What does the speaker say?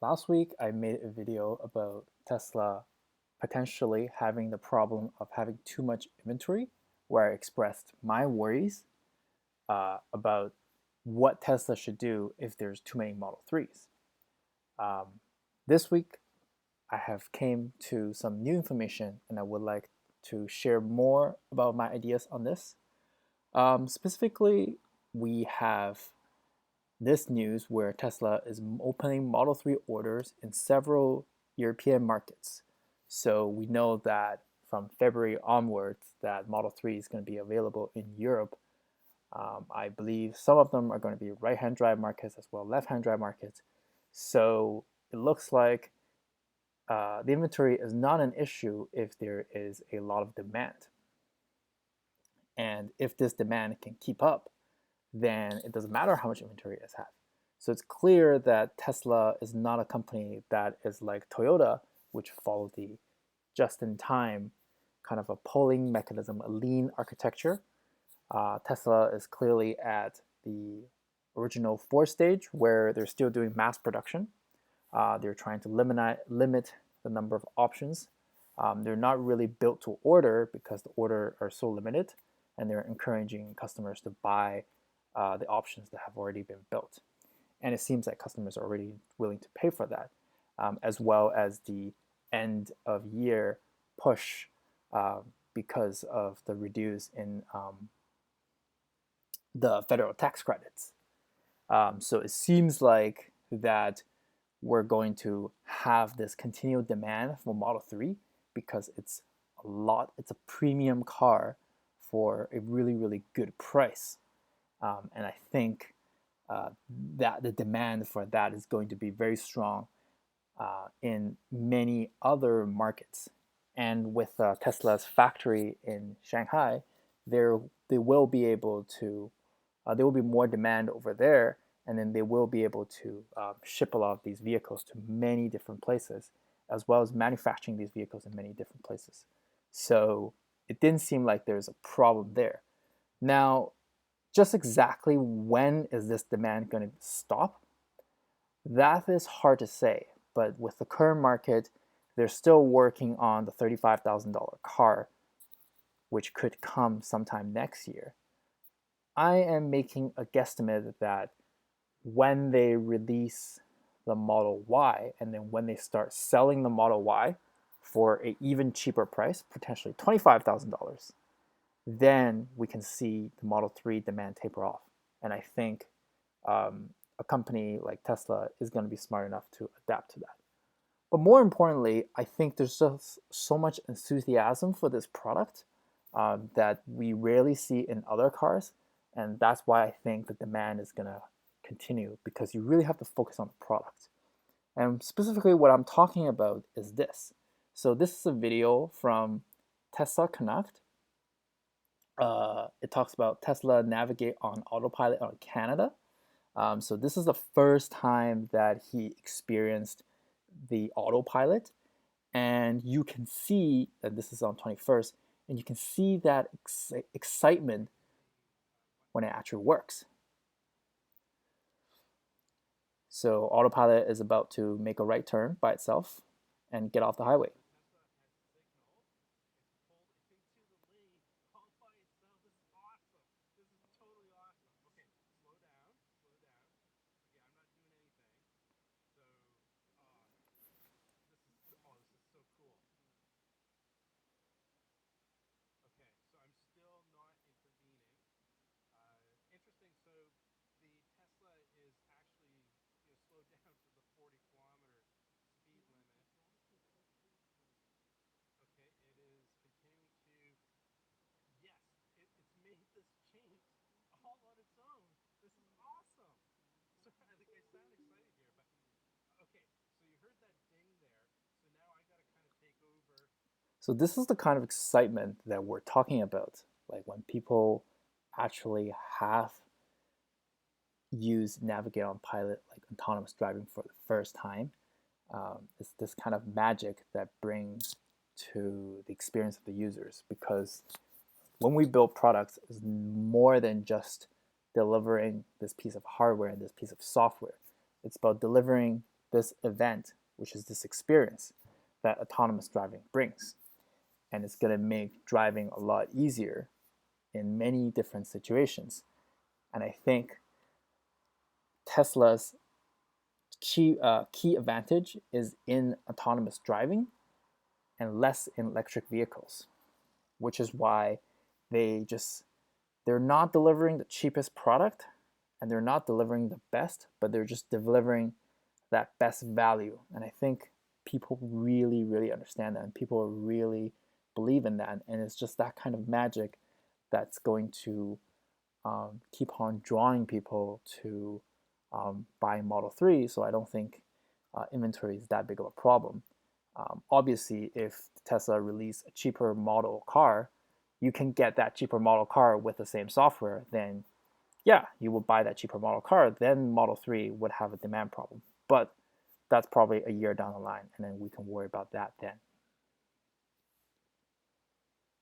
Last week, I made a video about Tesla potentially having the problem of having too much inventory, where I expressed my worries about what Tesla should do if there's too many Model 3s. Um, this week, I have came to some new information and I would like to share more about my ideas on this. Specifically, we have this news where Tesla is opening Model 3 orders in several European markets. So we know that from February onwards that Model 3 is going to be available in Europe. I believe some of them are going to be right-hand drive markets as well left-hand drive markets. So it looks like the inventory is not an issue if there is a lot of demand. And if this demand can keep up, then it doesn't matter how much inventory it has. So it's clear that Tesla is not a company that is like Toyota, which follows the just-in-time kind of a polling mechanism, a lean architecture. Tesla is clearly at the original 4 stage where they're still doing mass production. They're trying to limit the number of options. They're not really built to order because the order are so limited, and they're encouraging customers to buy the options that have already been built. And it seems like customers are already willing to pay for that, as well as the end of year push because of the reduce in the federal tax credits. So it seems like that we're going to have this continued demand for Model 3 because it's it's a premium car for a really, really good price. And I think that the demand for that is going to be very strong in many other markets. And with Tesla's factory in Shanghai, they will be able to, there will be more demand over there, and then they will be able to ship a lot of these vehicles to many different places, as well as manufacturing these vehicles in many different places. So it didn't seem like there's a problem there. Now, just exactly when is this demand going to stop? That is hard to say, but with the current market, they're still working on the $35,000 car, which could come sometime next year. I am making a guesstimate that when they release the Model Y and then when they start selling the Model Y for an even cheaper price, potentially $25,000, then we can see the Model 3 demand taper off. And I think a company like Tesla is going to be smart enough to adapt to that. But more importantly, I think there's just so much enthusiasm for this product that we rarely see in other cars. And that's why I think the demand is going to continue because you really have to focus on the product. And specifically, what I'm talking about is this. So, this is a video from Tesla Connect. It talks about Tesla navigate on autopilot on Canada. So this is the first time that he experienced the autopilot, and you can see that this is on 21st, and you can see that excitement when it actually works. So autopilot is about to make a right turn by itself and get off the highway. So this is the kind of excitement that we're talking about, like when people actually have used Navigate on Pilot, like autonomous driving for the first time. It's this kind of magic that brings to the experience of the users because when we build products, it's more than just delivering this piece of hardware and this piece of software. It's about delivering this event, which is this experience that autonomous driving brings. And it's going to make driving a lot easier in many different situations. And I think Tesla's key advantage is in autonomous driving and less in electric vehicles, which is why they're not delivering the cheapest product and they're not delivering the best, but they're just delivering that best value. And I think people really, really understand that, and people really believe in that. And it's just that kind of magic that's going to keep on drawing people to buy Model 3. So I don't think inventory is that big of a problem. Obviously, if Tesla release a cheaper model car, you can get that cheaper model car with the same software, then yeah, you will buy that cheaper model car, then Model 3 would have a demand problem. But that's probably a year down the line, and then we can worry about that then.